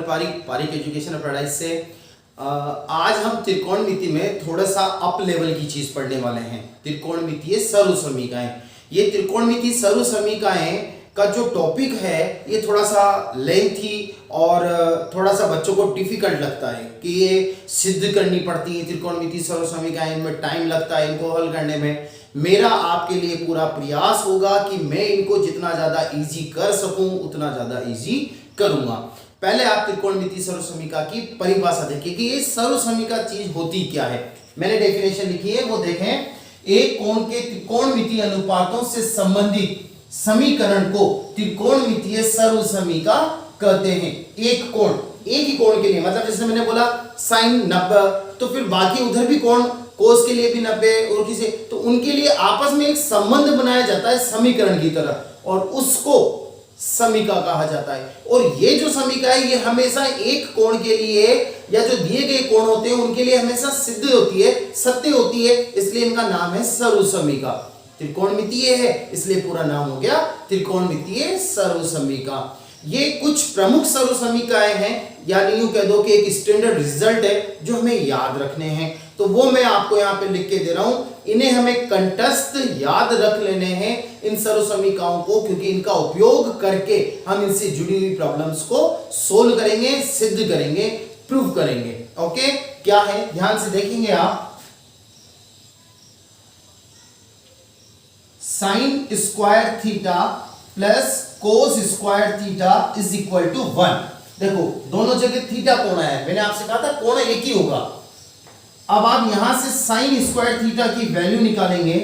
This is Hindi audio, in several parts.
पारिक एजुकेशन पैराडाइज से आज हम त्रिकोणमिति में थोड़ा सा अप लेवल की चीज पढ़ने वाले हैं। त्रिकोणमितीय सर्वसमीकाएं। ये त्रिकोणमितीय सर्वसमीकाएं का जो टॉपिक है ये थोड़ा सा लेंथी और थोड़ा सा बच्चों को डिफिकल्ट लगता है कि ये सिद्ध करनी पड़ती है। त्रिकोणमितीय सर्वसमीकाएं, इनमें टाइम लगता है इनको हल करने में। मेरा आपके लिए पूरा प्रयास होगा कि मैं इनको जितना ज्यादा इजी कर सकूं उतना ज्यादा इजी करूंगा। पहले आप त्रिकोणमितीय सर्वसमीका की परिभाषा देखिए कि ये सर्वसमीका चीज होती क्या है। मैंने डेफिनेशन लिखी है, वो देखें। एक कोण के त्रिकोणमितीय अनुपातों से संबंधित समीकरण को त्रिकोणमितीय सर्वसमीका कहते हैं। एक कोण, एक ही कोण के लिए, मतलब जैसे मैंने बोला साइन 90, तो फिर बाकी उधर भी कोण कोस के लिए भी 90 और किसी, तो उनके लिए आपस में एक संबंध बनाया जाता है समीकरण की तरह, और उसको समीका कहा जाता है। और ये जो समीका है ये हमेशा एक कोण के लिए या जो दिए गए कोण होते हैं उनके लिए हमेशा सिद्ध होती है, सत्य होती है, इसलिए इनका नाम है सर्वसमीका। त्रिकोणमितीय है इसलिए पूरा नाम हो गया त्रिकोणमितीय सर्वसमीका। ये कुछ प्रमुख सर्वसमीकाएं हैं, यानी यूं कह दो कि एक स्टैंडर्ड रिजल्ट है जो हमें याद रखने हैं, तो वो मैं आपको यहाँ पे लिख के दे रहा हूं। इन्हें हमें कंठस्थ याद रख लेने हैं इन सर्वसमीकाओं को, क्योंकि इनका उपयोग करके हम इनसे जुड़ी हुई प्रॉब्लम्स को सोल्व करेंगे, सिद्ध करेंगे, प्रूव करेंगे। ओके, क्या है ध्यान से देखेंगे आप। Sine square theta plus cos square theta is equal to 1। देखो दोनों जगह थीटा कोण है, मैंने आपसे कहा था कोण एक ही होगा। अब आप यहां से साइन स्क्वायर थीटा की वैल्यू निकालेंगे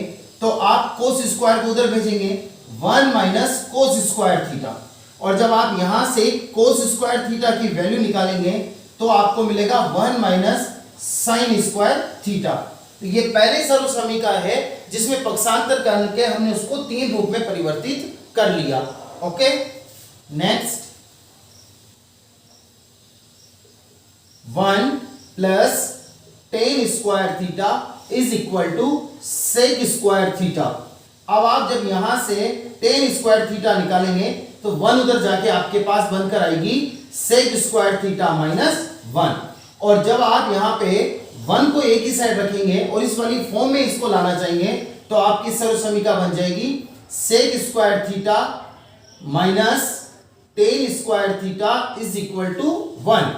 तो आप कोस स्क्वायर को उधर भेजेंगे 1 माइनस कोस स्क्वायर थीटा, और जब आप यहां से कोस स्क्वायर थीटा की वैल्यू निकालेंगे तो आपको मिलेगा 1 माइनस साइन स्क्वायर थीटा। तो ये पहले सर्वसमीका है जिसमें पक्षांतर करके हमने उसको 3 रूप में परिवर्तित कर लिया। Okay, next 1 plus tan square theta is equal to sec square theta. अब आप जब यहां से टेन स्क्वायर थीटा निकालेंगे तो 1 उधर जाके आपके पास बनकर आएगी सेक स्क्वायर थीटा माइनस 1, और जब आप यहां पे 1 को एक ही साइड रखेंगे और इस वाली फॉर्म में इसको लाना चाहेंगे तो आपकी सर्वसमीका बन जाएगी sec square theta minus tan square theta is equal to 1।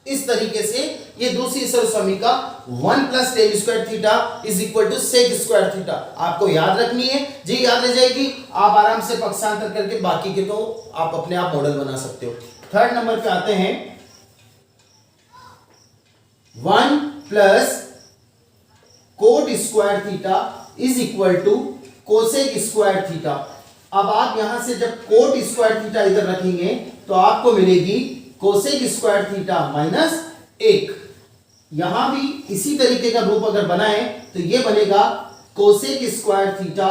इस तरीके से ये दूसरी सर्वसमीका 1 plus tan square theta is equal to sec square theta आपको याद रखनी है। जी याद रह जाएगी, आप आराम से पक्षांतर करके बाकी के को आप अपने आप मॉडल बना सकते हो। थर्ड नंबर पे आते हैं 1 plus cot square theta is equal to cosec square theta. अब आप यहां से जब कोट स्क्वायर थीटा इधर रखेंगे तो आपको मिलेगी कोसेक स्क्वायर थीटा माइनस 1। यहां भी इसी तरीके का रूप अगर बनाए तो ये बनेगा cosec square theta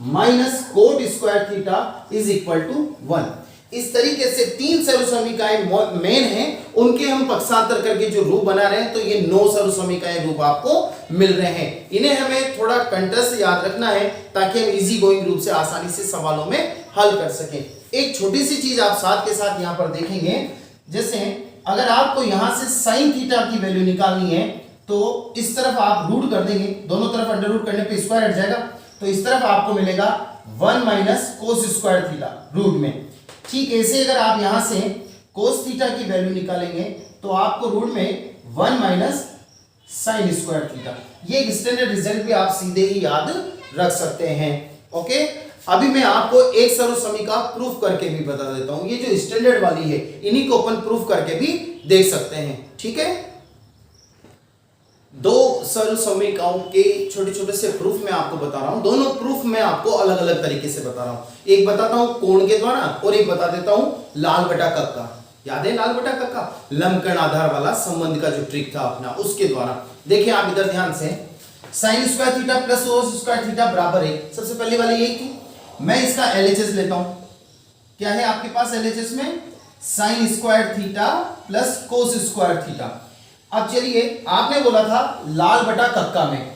minus cot square theta is equal to 1। इस तरीके से 3 सर्वसमीकाएं मेन हैं, उनके हम पक्षांतर करके जो रूप बना रहे हैं, तो ये 9 सर्वसमीकाएं रूप आपको मिल रहे हैं। इन्हें हमें थोड़ा कंठस्थ याद रखना है ताकि हम इजी गोइंग रूप से आसानी से सवालों में हल कर सकें। एक छोटी सी चीज आप साथ के साथ यहां पर देखेंगे, जैसे अगर आपको यहां से साइन थीटा की वैल्यू निकालनी है तो इस तरफ आप रूट कर देंगे, दोनों तरफ अंडर रूट करने पे स्क्वायर हट जाएगा, तो इस तरफ आपको मिलेगा 1 minus cos square theta root में। ठीक ऐसे अगर आप यहां से कोस थीटा की वैल्यू निकालेंगे तो आपको रूट में 1 माइनस साइन स्क्वायर थीटा। ये एक स्टैंडर्ड रिजल्ट भी आप सीधे ही याद रख सकते हैं। ओके, अभी मैं आपको एक सर्वसमीका प्रूफ करके भी बता देता हूं। ये जो स्टैंडर्ड वाली है इन्हीं को अपन प्रूफ करके भी देख सकते हैं। ठीक है, 2 सर्वसमीकाओं के छोटे छोटे से प्रूफ मैं आपको बता रहा हूं। दोनों प्रूफ मैं आपको अलग अलग तरीके से बता रहा हूं। एक बताता हूं कोण के द्वारा और एक बता देता हूं लाल बटा कक्का। याद है लाल बटा कक्का, लंबकर्ण आधार वाला संबंध का जो ट्रिक था अपना, उसके द्वारा। देखिए आप इधर ध्यान से, sign square theta plus cos square theta बराबर 1। सबसे पहले वाली यही थी। मैं इसका LHS लेता हूं। क्या है आपके पास LHS में? Sign square theta plus cos square theta. अब चलिए, आपने बोला था लाल बटा कक्का में,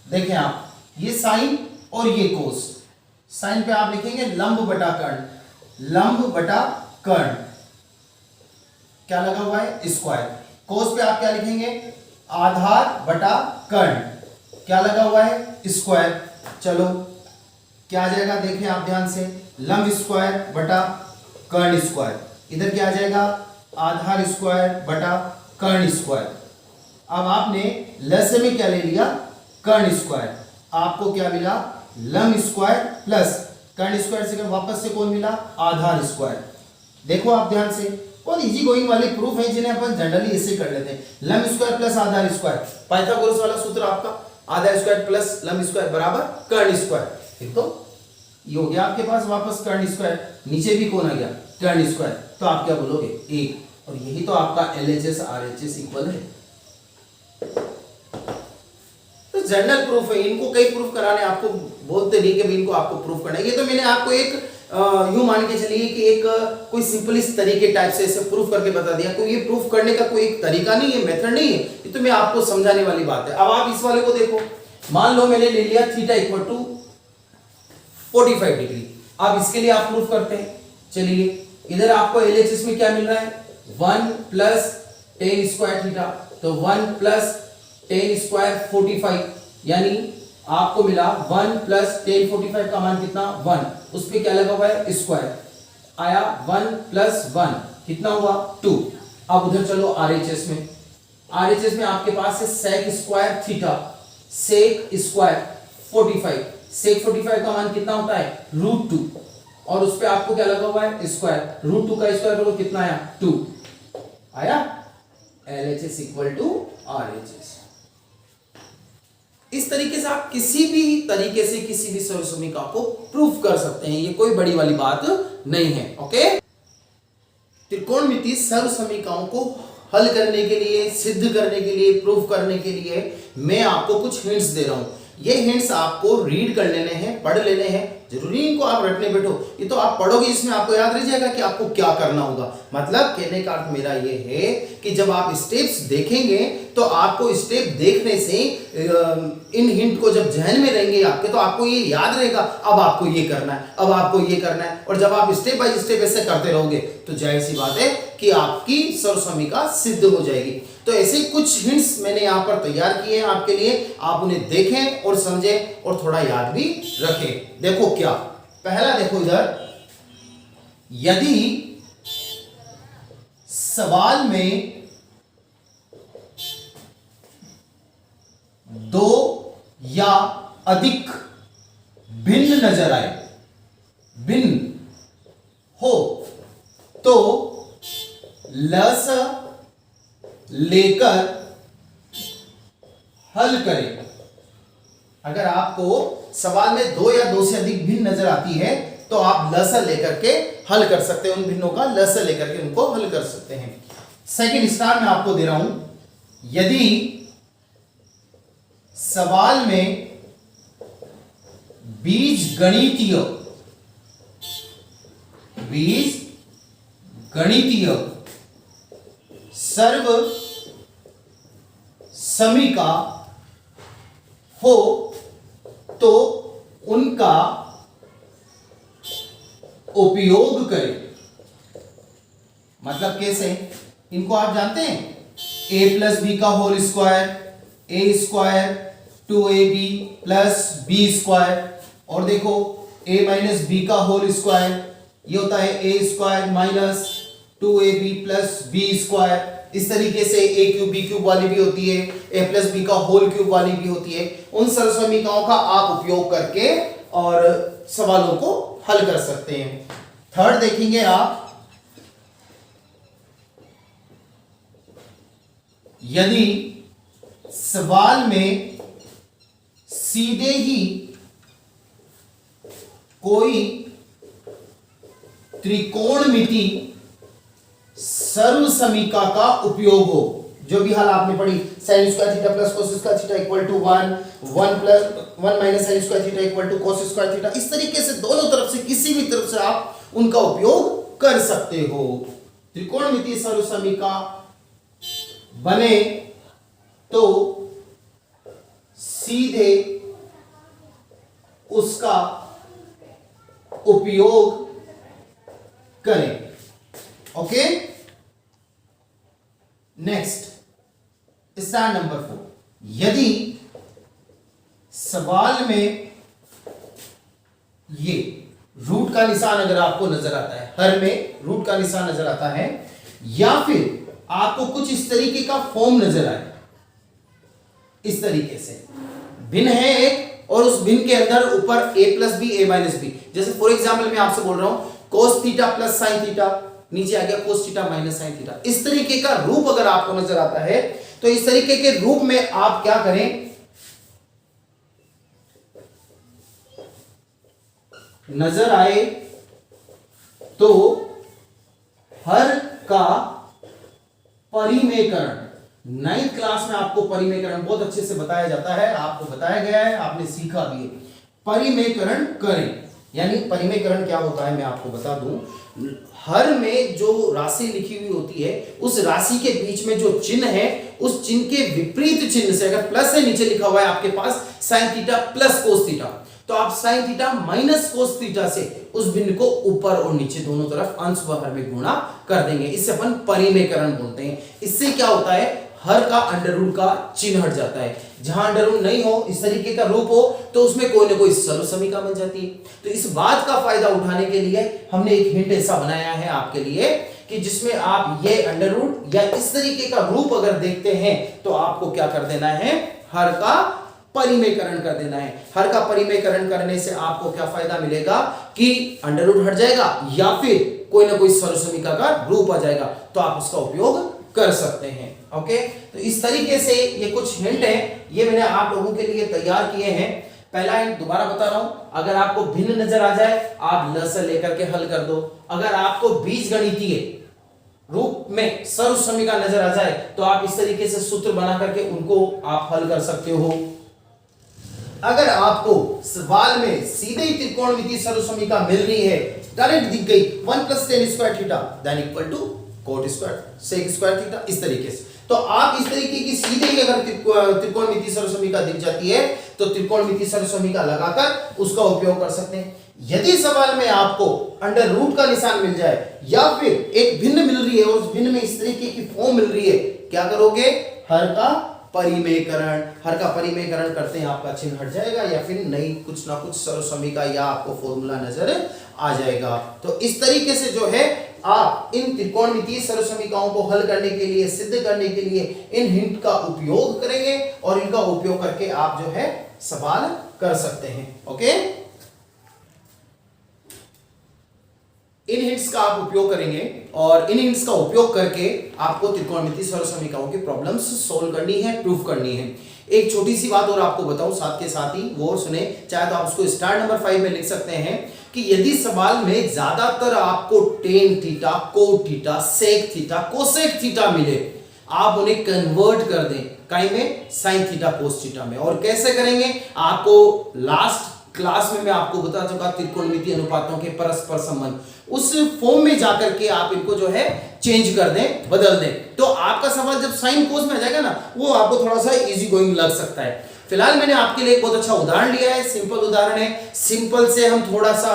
देखें आप ये साइन और ये कोस। साइन पे आप लिखेंगे लंब बटा कर्ण, लंब बटा कर्ण, क्या लगा हुआ है, स्क्वायर। कोस पे आप क्या लिखेंगे, आधार बटा कर्ण, क्या लगा हुआ है, स्क्वायर। चलो क्या आ जाएगा, देखें आप ध्यान से, लंब स्क्वायर बटा कर्ण स्क्वायर, इधर क्या आ जाएगा, आधार स्क्वायर बटा कर्ण स्क्वायर। अब आपने लसे में क्या ले लिया, कर्ण स्क्वायर, आपको क्या मिला, लंब स्क्वायर प्लस कर्ण स्क्वायर से वापस से कौन मिला, आधार स्क्वायर। देखो आप ध्यान से, बहुत इजी गोइंग वाले प्रूफ है जिन्हें अपन जनरली ऐसे कर लेते हैं। लंब स्क्वायर प्लस आधार स्क्वायर, पाइथागोरस वाला सूत्र आपका, आधार स्क्वायर प्लस लंब स्क्वायर बराबर कर्ण स्क्वायर। फिर तो ये हो गया आपके पास वापस कर्ण स्क्वायर, नीचे भी कौन आ गया, कर्ण स्क्वायर। तो आप क्या बोलोगे, एक, और यही तो आपका LHS RHS इक्वल है। तो जनरल प्रूफ है, इनको कई प्रूफ कराने, आपको बोलते नहीं कि इनको आपको प्रूफ करना है। ये तो मैंने आपको एक यूं मान के चलिए कि एक कोई सिंपलिस्ट तरीके टाइप से ऐसे प्रूफ करके बता दिया, कोई ये प्रूफ करने का कोई एक तरीका नहीं है, मेथड नहीं है, ये तो मैं आपको समझाने वाली बात है। अब आप इस वाले को देखो, मान लो मैंने ले लिया थीटा इक्वल टू 45 डिग्री, अब इसके लिए आप प्रूफ करते हैं। चलिए इधर आपको LHS में क्या मिल रहा है, 1 प्लस टेन स्क्वायर थीटा, तो 1 प्लस टेन स्क्वायर 45, यानी आपको मिला 1 प्लस टेन 45 का मान कितना, 1, उस पे क्या लगा हुआ है, स्क्वायर आया, 1 प्लस 1 कितना हुआ, 2। अब उधर चलो RHS में, RHS में आपके पास है sec square theta, sec square 45, sec 45 का मान कितना होता है, √2, और उस पे आपको क्या लगा हुआ है, स्क्वायर, √2 का स्क्वायर करो कितना आया, 2 आया। LHS equal to RHS। इस तरीके से आप किसी भी तरीके से किसी भी सर्वसमीकरण को प्रूफ कर सकते हैं, ये कोई बड़ी वाली बात नहीं है। ओके, त्रिकोणमितीय सर्वसमीकरणों को हल करने के लिए, सिद्ध करने के लिए, प्रूफ करने के लिए मैं आपको कुछ हिंट्स दे रहा हूं। ये हिंट्स आपको रीड कर लेने हैं, पढ़ लेने हैं, जरूरी इनको आप रटने बैठो, ये तो आप पढ़ोगे इसमें आपको याद रह जाएगा कि आपको क्या करना होगा। मतलब कहने का अर्थ मेरा ये है कि जब आप स्टेप्स देखेंगे तो आपको स्टेप देखने से इन हिंट को जब जहन में रहेंगे आपके, तो आपको ये याद रहेगा, अब आपको ये करना है, अब आपको ये करना है। और जब आप स्टेप बाय स्टेप ऐसे करते रहोगे तो जाहिर सी बात है कि आपकी सर्वसमीकरण सिद्ध हो जाएगी। तो ऐसे कुछ हिंट्स मैंने यहाँ पर तैयार किए हैं आपके लिए, आप उन्हें देखें और समझें और थोड़ा याद भी रखें। देखो क्या, पहला देखो इधर, यदि सवाल में दो या अधिक भिन्न नजर आए, भिन्न हो, तो लस लेकर हल करें। अगर आपको सवाल में दो या दो से अधिक भिन्न नजर आती है तो आप लस लेकर के हल कर सकते हैं, उन भिन्नों का लस लेकर के उनको हल कर सकते हैं। सेकंड स्टार में आपको दे रहा हूं, यदि सवाल में बीजगणितीय सर्व समीका हो तो उनका उपयोग करें। मतलब कैसे, इनको आप जानते हैं, a प्लस बी का whole square, A square 2ab plus B square, और देखो a माइनस बी का होल स्क्वायर, ये होता है a square minus 2ab plus B square. इस तरीके से a क्यूब बी क्यूब वाली भी होती है, a प्लस बी का होल क्यूब वाली भी होती है। उन सर्वसमीकरणों का आप उपयोग करके और सवालों को हल कर सकते हैं। थर्ड देखेंगे आप, यदि सवाल में सीधे ही कोई त्रिकोणमिति सर्वसमीका का उपयोग हो, जो भी हाल आपने पढ़ी, sin square theta plus cos square theta equal to 1, 1 plus 1 minus sin square theta equal to cos square theta, इस तरीके से दोनों तरफ से किसी भी तरफ से आप उनका उपयोग कर सकते हो। त्रिकोणमितीय सर्वसमीका बने तो सीधे उसका उपयोग करें। ओके, नेक्स्ट स्टार नंबर 4, यदि सवाल में ये रूट का निशान अगर आपको नजर आता है, हर में रूट का निशान नजर आता है, या फिर आपको कुछ इस तरीके का फॉर्म नजर आए, इस तरीके से भिन्न है एक और उस भिन्न के अंदर ऊपर a plus B a minus B, जैसे फॉर एग्जाम्पल मैं आपसे बोल रहा हूं cos theta plus sine theta, नीचे आ गया cos theta minus sine theta, इस तरीके का रूप अगर आपको नजर आता है तो इस तरीके के रूप में आप क्या करें, नजर आए तो हर का परिमेयकरण, 9th क्लास में आपको परिमेयकरण बहुत अच्छे से बताया जाता है, आपको बताया गया है, आपने सीखा भी है। परिमेयकरण करें, यानी परिमेयकरण क्या होता है मैं आपको बता दूं, हर में जो राशि लिखी हुई होती है उस राशि के बीच में जो चिन्ह है उस चिन्ह के विपरीत चिन्ह से, अगर प्लस है नीचे लिखा हुआ है आपके पास sine theta plus cos theta, तो आप sine theta minus cos theta से उस भिन्न को ऊपर और नीचे दोनों तरफ अंश व हर में गुणा कर देंगे, इससे अपन परिमेयकरण बोलते हैं। इससे क्या होता है, हर का अंडर रूट का चिन्ह हट जाता है, जहां अंडर रूट नहीं हो, इस तरीके का रूप हो, तो उसमें कोई ना कोई सर्वसमीका बन जाती है। तो इस बात का फायदा उठाने के लिए हमने एक हिंट ऐसा बनाया है आपके लिए कि जिसमें आप ये अंडर रूट या इस तरीके का रूप अगर देखते हैं तो आपको क्या कर देना है, हर का परिमेयकरण कर देना है। हर का परिमेयकरण करने से आपको क्या फायदा मिलेगा कि अंडर रूट हट जाएगा या फिर कोई ना कोई सर्वसमीका का रूप आ जाएगा, तो आप उसका उपयोग कर सकते हैं। ओके, तो इस तरीके से ये कुछ हिंट है, ये मैंने आप लोगों के लिए तैयार किए हैं। पहला हिंट दोबारा बता रहा हूं, अगर आपको भिन्न नजर आ जाए आप ल से लेकर के हल कर दो, अगर आपको बीजगणितीय रूप में सर्वसमीका नजर आ जाए तो आप इस तरीके से सूत्र बना करके उनको आप हल कर सकते हो। अगर आपको सवाल में सीधे ही त्रिकोणमितीय सर्वसमीका मिल रही है, डायरेक्ट दिख गई 1 + tan square theta then equal to cot square sec square theta, इस तरीके से, तो आप इस तरीके की सीधे ही अगर त्रिकोणमितीय सर्वसमीका दिख जाती है तो त्रिकोणमितीय सर्वसमीका लगाकर उसका उपयोग कर सकते हैं। यदि सवाल में आपको अंडर रूट का निशान मिल जाए या फिर एक भिन्न मिल रही है और उस भिन्न में इस तरीके की फॉर्म मिल रही है, क्या करोगे, हर का परिमेयकरण, हर का परिमेयकरण करते हैं आपका चिन्ह हट जाएगा या फिर नई कुछ ना कुछ सर्वसमीका या आपको फॉर्मूला नजर आ जाएगा। तो इस तरीके से जो है आप इन त्रिकोणमितीय सर्वसमीकाओं को हल करने के लिए, सिद्ध करने के लिए इन हिंट का उपयोग करेंगे और इनका उपयोग करके आप जो है सवाल कर सकते हैं। ओके, इन हिंट्स का आप उपयोग करेंगे और इन हिंट्स का उपयोग करके आपको त्रिकोणमितीय सर्वसमीकाओं की प्रॉब्लम्स सोल्व करनी है, प्रूफ करनी है। एक छोटी सी बात और आपको बताऊं साथ के साथ ही, वो सुने, चाहे तो आप उसको स्टार नंबर 5 में लिख सकते हैं कि यदि सवाल में ज्यादातर आपको tan theta, cot theta, sec theta, cosec theta मिले, आप उन्हें कन्वर्ट कर दें काई में साइन थीटा कोस थीटा में। और कैसे करेंगे, आपको लास्ट क्लास में मैं आपको बता चुका त्रिकोणमितीय अनुपातों के परस्पर संबंध, उस फॉर्म में जाकर के आप इनको जो है चेंज कर दें, बदल दें, तो आपका सवाल जब साइन कोस में आ जाएगा ना, वो आपको थोड़ा सा इजी गोइंग लग सकता है। फिलहाल मैंने आपके लिए एक बहुत अच्छा उदाहरण लिया है, सिंपल उदाहरण है, सिंपल से हम थोड़ा सा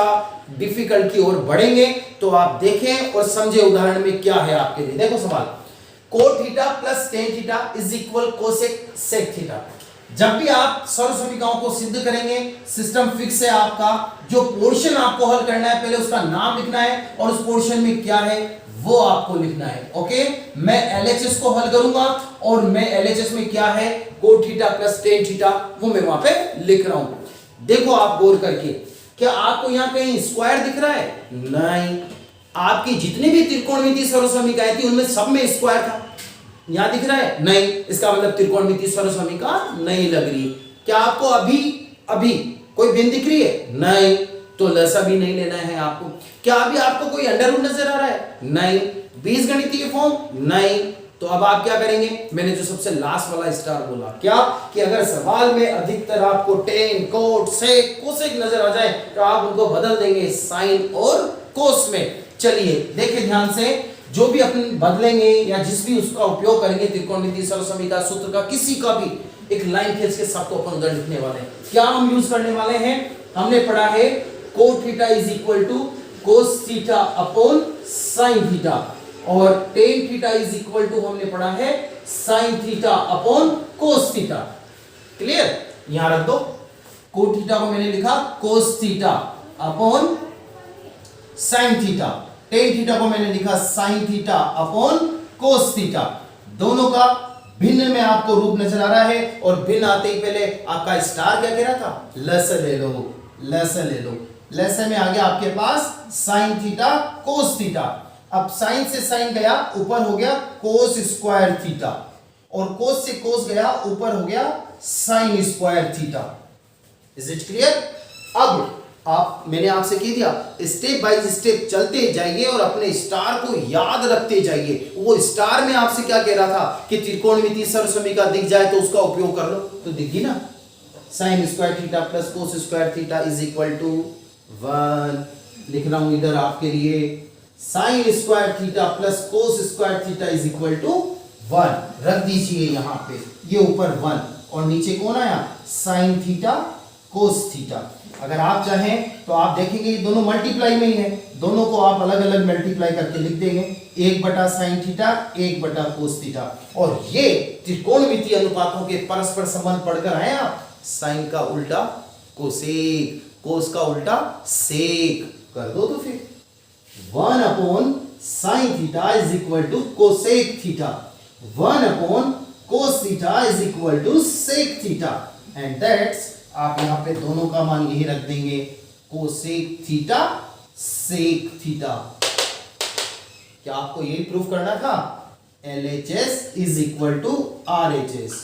डिफिकल्ट की ओर बढ़ेंगे, तो आप देखें और समझे उदाहरण में क्या है आपके लिए। देखो सवाल, cot theta plus tan theta is equal cosec sec theta. जब भी आप सर्वसमीकाओं को सिद्ध करेंगे, सिस्टम फिक्स है आपका, जो पोर्शन आपको हल करना है पहले उसका नाम लिखना है और उस पोर्शन में क्या है वो आपको लिखना है। ओके, मैं LHS को हल करूंगा और मैं LHS में क्या है, cot theta plus tan theta, वो मैं वहां पे लिख रहा हूं। देखो आप गौर करके, क्या आपको यहां कहीं स्क्वायर दिख रहा है? नहीं, आपकी जितनी भी त्रिकोणमितीय सर्वसमीकाएं थी उनमें सब में स्क्वायर था, यहां दिख रहा है? नहीं, इसका मतलब त्रिकोणमितीय सर्वसमीका नहीं लग रही। क्या आपको अभी कोई भिन्न दिख रही है? नहीं, तो लसा भी नहीं लेना है आपको। क्या अभी आपको कोई अंडर रूट नजर आ रहा है? नहीं। बीजगणितीय फॉर्म? नहीं। तो अब आप क्या करेंगे, मैंने जो सबसे लास्ट वाला स्टार बोला, क्या कि अगर सवाल में अधिकतर आपको टेन, कोट, सेक, कोसेक नजर आ जाए तो आप उनको बदल देंगे साइन और कोस में। चलिए देखिए ध्यान से, जो भी अपन बदलेंगे या जिस भी उसका उपयोग करेंगे त्रिकोणमितीय सर्वसमीका सूत्र का, किसी का भी एक लाइन खींच के सबको अपन उधर लिखने वाले हैं। क्या हम यूज करने वाले हैं, हमने पढ़ा है cot theta is equal to cos theta upon sine theta, और tan theta is equal to हमने पढ़ा है sine theta upon cos theta. Clear? यहां रख दो, को थीटा को मैंने लिखा cos theta upon sine theta, tan theta को मैंने लिखा sine theta upon cos theta. दोनों का भिन्न में आपको रूप नजर आ रहा है, और भिन्न आते ही पहले आपका स्टार क्या कह रहा था? लस ले लो, लस ले लो। लस में आ गया आपके पास साइन थीटा कोस थीटा। अब साइन से साइन गया, ऊपर हो गया कोस स्क्वायर थीटा, और कोस से कोस गया, ऊपर हो गया sign square theta. Is it clear? अब मैंने आपसे कह दिया स्टेप बाय स्टेप चलते जाइए और अपने स्टार को याद रखते जाइए। वो स्टार में आपसे क्या कह रहा था कि त्रिकोणमितीय सर्वसमीका दिख जाए तो उसका उपयोग कर लो, तो दिखी ना, sine square theta plus cos square theta is equal to 1। लिख रहा हूं इधर आपके लिए, sine square theta plus cos square theta is equal to 1। रख दीजिए यहां पे, ये ऊपर 1 और नीचे कौन आया? Sine theta cos theta. अगर आप चाहें तो आप देखेंगे ये दोनों मल्टीप्लाई में ही है, दोनों को आप अलग अलग मल्टीप्लाई करके लिख देंगे, 1 बटा साइन थीटा 1 बटा कोस थीटा। और ये त्रिकोणमितीय अनुपातों के परस्पर संबंध पढ़कर आए आप। साइन का उल्टा कोसेक, कोस का उल्टा सेक कर दो, तो फिर 1 upon sine theta is equal to cosec theta, 1 upon cos theta is equal to sec theta, and that's, आप यहां पे दोनों का मान यही रख देंगे, कोसेक थीटा सेक थीटा। क्या आपको यही प्रूफ करना था? LHS is equal to RHS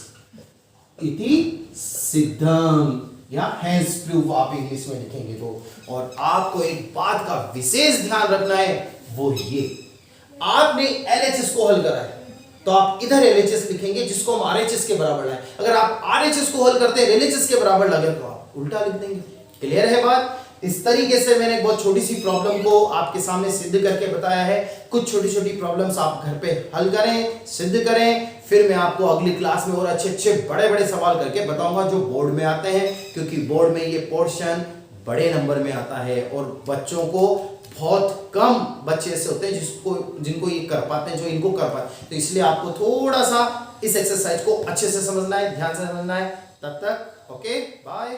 इति सिद्धम, या हैंस प्रूफ आप इंग्लिश में लिखेंगे तो। और आपको एक बात का विशेष ध्यान रखना है, वो ये, आपने LHS को हल करा है तो आप इधर LHS लिखेंगे जिसको हम RHS के बराबर लाए। अगर आप RHS को हल करते हैं LHS के बराबर लगे तो आप उल्टा लिख देंगे। क्लियर है बात? इस तरीके से मैंने बहुत छोटी सी प्रॉब्लम को आपके सामने सिद्ध करके बताया है। कुछ छोटी छोटी प्रॉब्लम्स आप घर पे हल करें, सिद्ध करें, फिर मैं आपको अगली क्लास में और अच्छे अच्छे बड़े बड़े सवाल करके बताऊंगा जो बोर्ड में आते हैं, क्योंकि बोर्ड में ये पोर्शन बड़े नंबर में आता है और बच्चों को बहुत कम बच्चे ऐसे होते हैं जिनको ये कर पाते हैं, जो इनको कर पाते हैं। तो इसलिए आपको थोड़ा सा इस एक्सरसाइज को अच्छे से समझना है, ध्यान से समझना है। तब तक ओके, बाय।